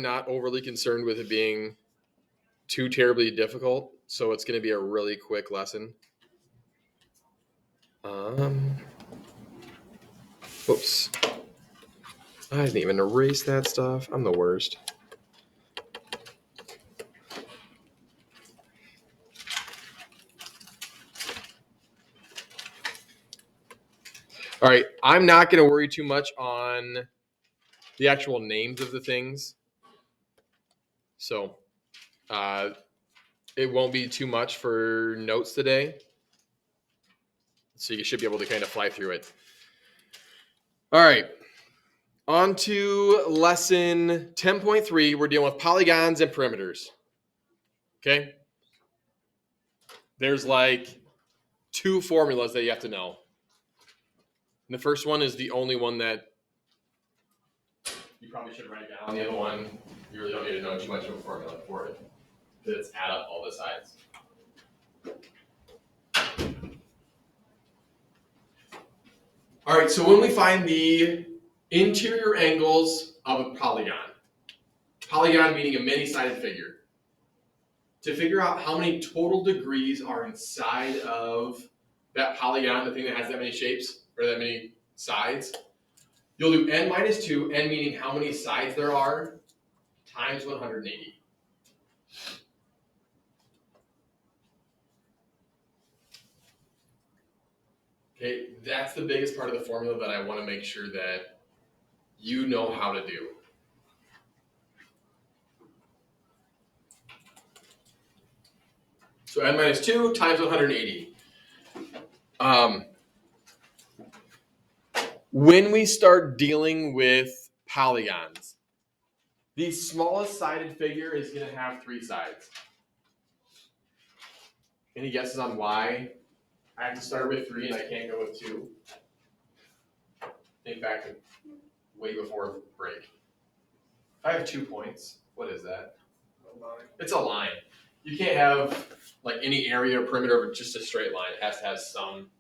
not overly concerned with it being too terribly difficult, so it's going to be a really quick lesson. Whoops. I didn't even erase that stuff. I'm the worst. All right, I'm not going to worry too much on the actual names of the things. So it won't be too much for notes today. So you should be able to kind of fly through it. All right. On to lesson 10.3. We're dealing with polygons and perimeters. Okay. There's like 2 formulas that you have to know. And the first one is the only one that you probably should write down. The other one, you really don't need to know too much of a formula for it. Because it's add up all the sides. All right, so when we find the interior angles of a polygon meaning a many-sided figure, to figure out how many total degrees are inside of that polygon, the thing that has that many shapes, or that many sides, you'll do n minus 2, n meaning how many sides there are, times 180. Okay, that's the biggest part of the formula that I want to make sure that you know how to do. So n minus 2 times 180. When we start dealing with polygons, the smallest sided figure is going to have 3 sides. Any guesses on why I have to start with 3 and I can't go with 2? Think back to way before break. If I have 2 points, what is that? A line. It's a line. You can't have like any area or perimeter of just a straight line. It has to have some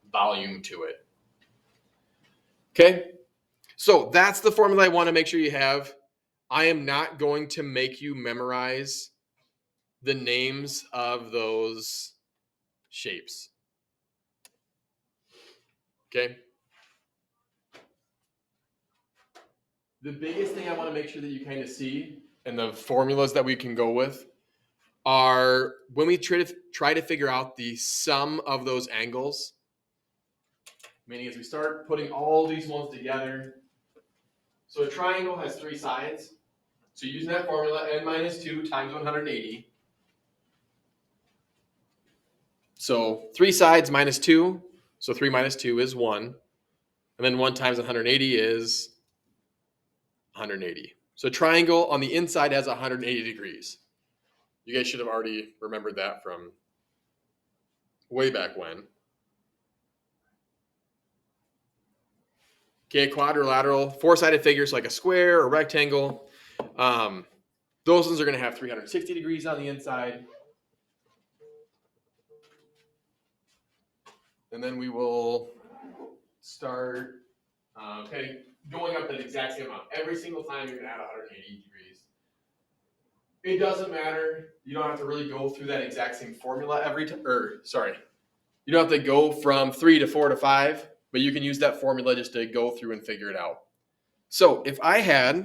volume to it. Okay? So that's the formula I want to make sure you have. I am not going to make you memorize the names of those shapes. Okay? The biggest thing I want to make sure that you kind of see, and the formulas that we can go with, are when we try to figure out the sum of those angles, meaning as we start putting all these ones together. So a triangle has 3 sides. So using that formula, n minus 2 times 180. So 3 sides minus 2. So 3 minus 2 is 1. And then 1 times 180 is 180. So a triangle on the inside has 180 degrees. You guys should have already remembered that from way back when. Okay, quadrilateral, 4-sided figures like a square or rectangle. Those ones are going to have 360 degrees on the inside. And then we will start going up the exact same amount. Every single time you're going to add 180 degrees. It doesn't matter. You don't have to really go through that exact same formula every time. You don't have to go from 3 to 4 to 5, but you can use that formula just to go through and figure it out. So if I had,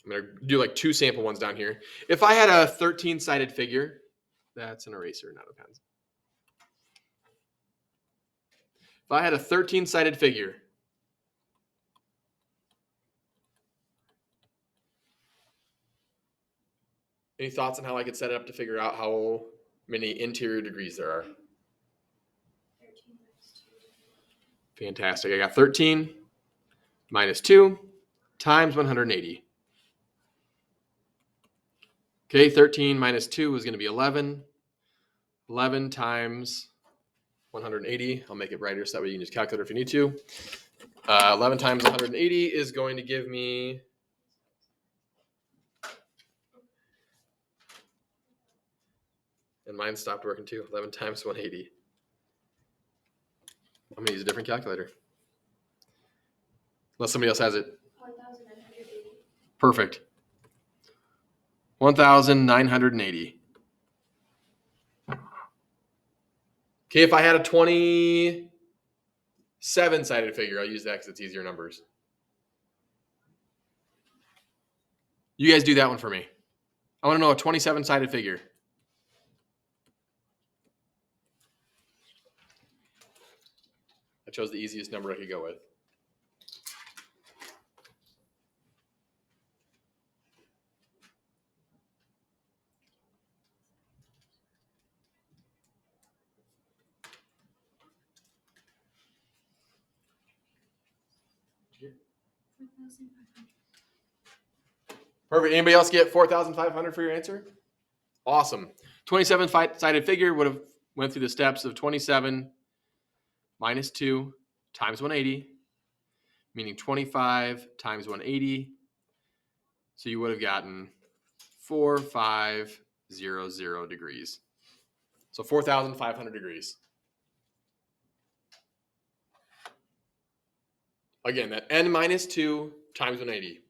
I'm going to do like 2 sample ones down here. If I had a 13-sided figure, that's an eraser, not a pencil. If I had a 13-sided figure, any thoughts on how I could set it up to figure out how many interior degrees there are? 13 minus 2. Fantastic. I got 13 minus 2 times 180. Okay, 13 minus 2 is going to be 11. 11 times 180. I'll make it brighter so that way you can use calculator if you need to. 11 times 180 is going to give me and mine stopped working too. 11 times 180. I'm going to use a different calculator. Unless somebody else has it. 1,980. Perfect. 1,980. Okay, if I had a 27-sided figure, I'll use that because it's easier numbers. You guys do that one for me. I want to know a 27-sided figure. I chose the easiest number I could go with. Perfect. Anybody else get 4,500 for your answer? Awesome. 27-sided figure would have went through the steps of 27 minus 2 times 180, meaning 25 times 180. So you would have gotten 4,500 degrees. So 4,500 degrees. Again, that n minus 2 times 180.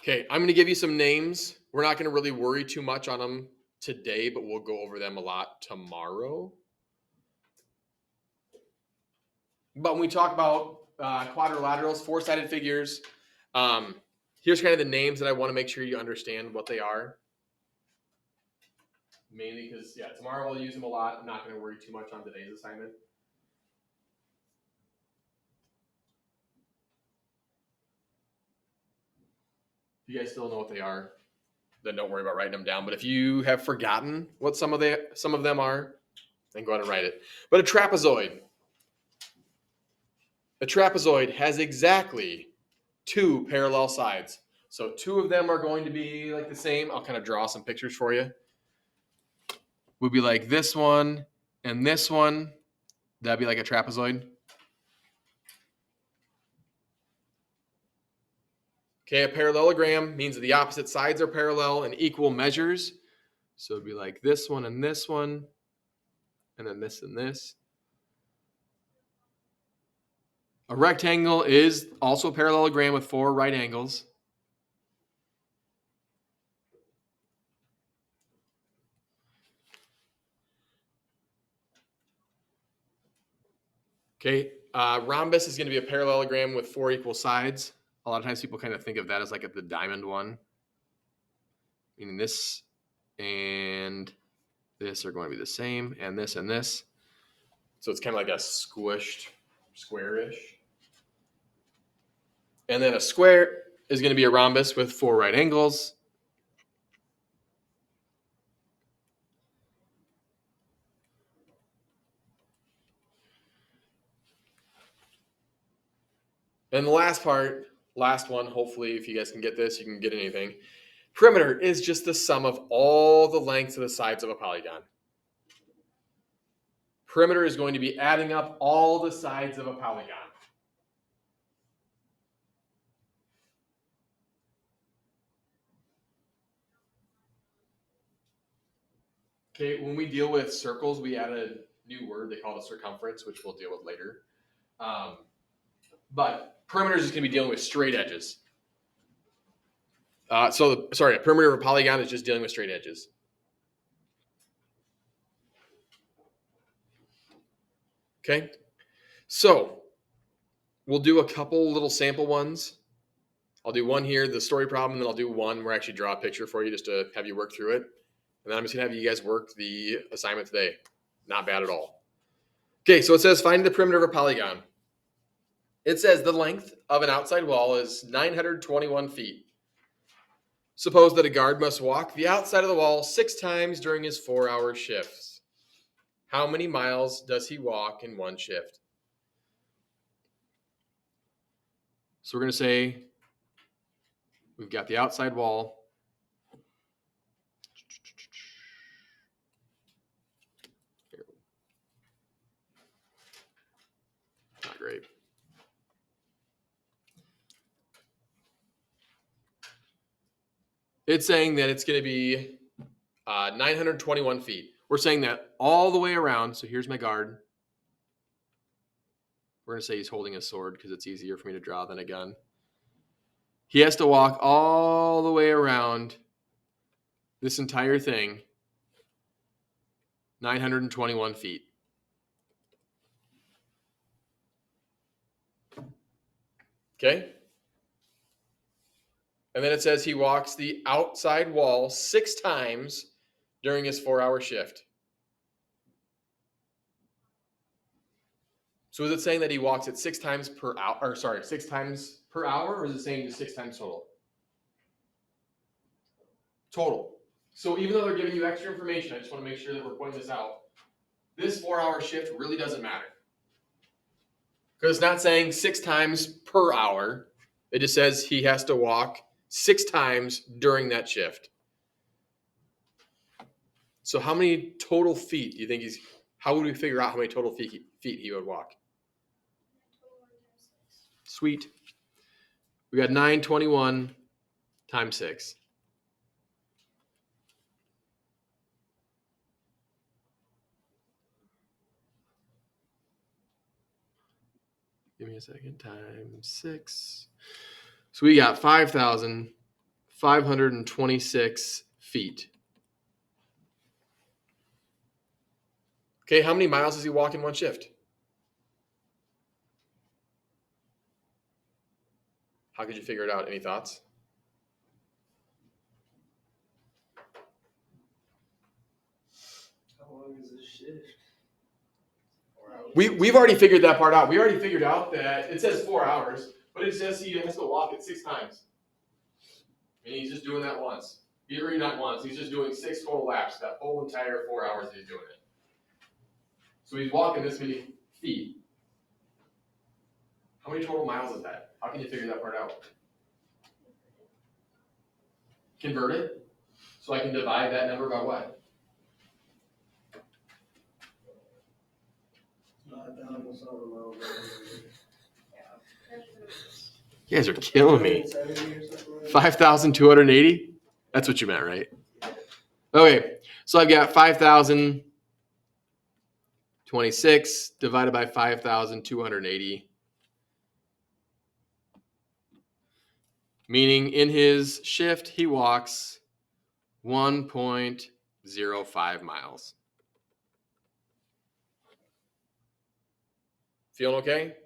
Okay, I'm going to give you some names. We're not going to really worry too much on them today, but we'll go over them a lot tomorrow. But when we talk about quadrilaterals, four-sided figures, here's kind of the names that I want to make sure you understand what they are. Mainly because, tomorrow we'll use them a lot. I'm not going to worry too much on today's assignment. If you guys still know what they are, then don't worry about writing them down. But if you have forgotten what some of them are, then go ahead and write it. But a trapezoid. A trapezoid has exactly 2 parallel sides. So 2 of them are going to be like the same. I'll kind of draw some pictures for you. Would be like this one and this one. That'd be like a trapezoid. Okay, a parallelogram means that the opposite sides are parallel and equal measures. So it'd be like this one, and then this and this. A rectangle is also a parallelogram with 4 right angles. Okay, rhombus is going to be a parallelogram with 4 equal sides. A lot of times people kind of think of that as like the diamond one. Meaning this and this are going to be the same, and this and this. So it's kind of like a squished, square-ish. And then a square is going to be a rhombus with 4 right angles. And the last one, hopefully, if you guys can get this, you can get anything. Perimeter is just the sum of all the lengths of the sides of a polygon. Perimeter is going to be adding up all the sides of a polygon. Okay, when we deal with circles, we add a new word. They call it a circumference, which we'll deal with later. But perimeter is just going to be dealing with straight edges. A perimeter of a polygon is just dealing with straight edges. Okay, so we'll do a couple little sample ones. I'll do one here, the story problem, and then I'll do one where I actually draw a picture for you just to have you work through it. And then I'm just going to have you guys work the assignment today. Not bad at all. Okay, so it says find the perimeter of a polygon. It says the length of an outside wall is 921 feet. Suppose that a guard must walk the outside of the wall 6 times during his 4-hour shifts. How many miles does he walk in one shift? So we're going to say we've got the outside wall. Not great. It's saying that it's going to be 921 feet. We're saying that all the way around. So here's my guard. We're going to say he's holding a sword because it's easier for me to draw than a gun. He has to walk all the way around this entire thing, 921 feet. Okay? And then it says he walks the outside wall 6 times during his 4-hour shift. So is it saying that he walks it 6 times per hour, or sorry, 6 times per hour, or is it saying just 6 times total? Total. So even though they're giving you extra information, I just want to make sure that we're pointing this out. This 4-hour shift really doesn't matter. Because it's not saying 6 times per hour. It just says he has to walk 6 times during that shift. So how many total feet do you think how would we figure out how many total feet he would walk? Sweet. We got 921 times 6. Give me a second. Times 6. So we got 5,526 feet. Okay, how many miles does he walk in one shift? How could you figure it out? Any thoughts? How long is this shift? 4 hours. We've already figured that part out. We already figured out that it says 4 hours, but it says he has to walk it 6 times. And he's just doing that once. Or not once, he's just doing 6 total laps, that whole entire 4 hours that he's doing it. So he's walking this many feet. How many total miles is that? How can you figure that part out? Convert it? So I can divide that number by what? You guys are killing me. 5,280? That's what you meant, right? Okay, so I've got 5,026 divided by 5,280. Meaning in his shift, he walks 1.05 miles. Feeling okay?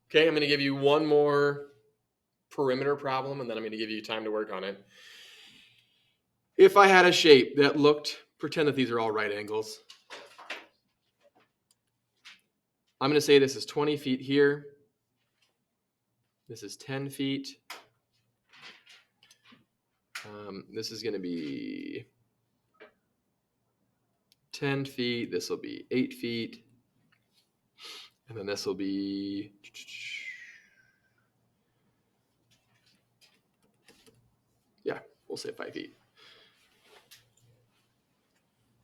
Okay, I'm going to give you one more perimeter problem, and then I'm going to give you time to work on it. If I had a shape that looked, pretend that these are all right angles. I'm going to say this is 20 feet here. This is 10 feet. This is going to be 10 feet. This will be 8 feet. And then this will be... yeah, we'll say 5 feet.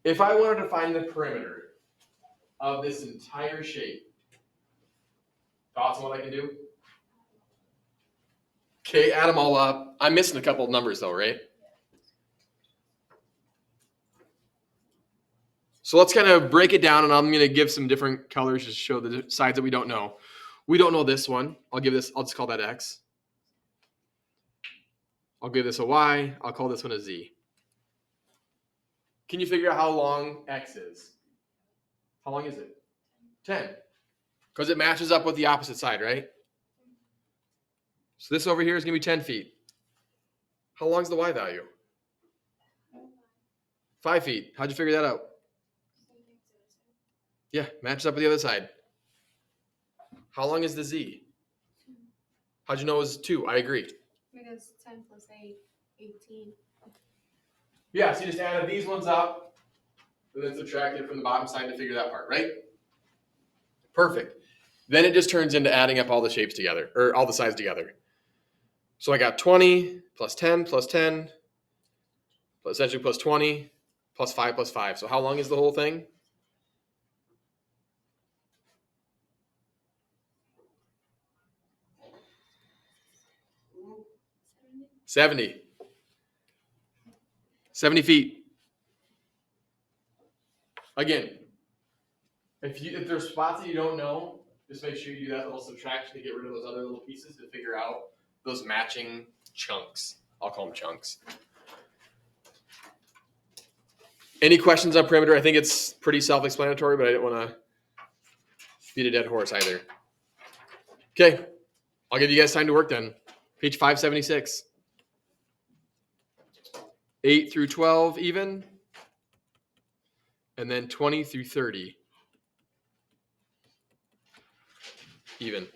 If I wanted to find the perimeter of this entire shape, thoughts on what I can do? Okay, add them all up. I'm missing a couple of numbers though, right? So let's kind of break it down, and I'm going to give some different colors to show the sides that we don't know. We don't know this one. I'll just call that X. I'll give this a Y. I'll call this one a Z. Can you figure out how long X is? How long is it? 10. Because it matches up with the opposite side, right? So this over here is going to be 10 feet. How long is the Y value? 5 feet. How'd you figure that out? Yeah, matches up with the other side. How long is the Z? How'd you know it was 2? I agree. Because 10 plus 8, 18. Yeah, so you just added these ones up, and then subtracted from the bottom side to figure that part, right? Perfect. Then it just turns into adding up all the shapes together, or all the sides together. So I got 20 plus 10 plus 10, essentially plus 20, plus 5 plus 5. So how long is the whole thing? $70 feet. Again, If there's spots that you don't know, just make sure you do that little subtraction to get rid of those other little pieces to figure out those matching chunks. I'll call them chunks. Any questions on perimeter? I think it's pretty self-explanatory, but I didn't want to beat a dead horse either. Okay, I'll give you guys time to work then. Page 576. 8 through 12 even, and then 20 through 30 even.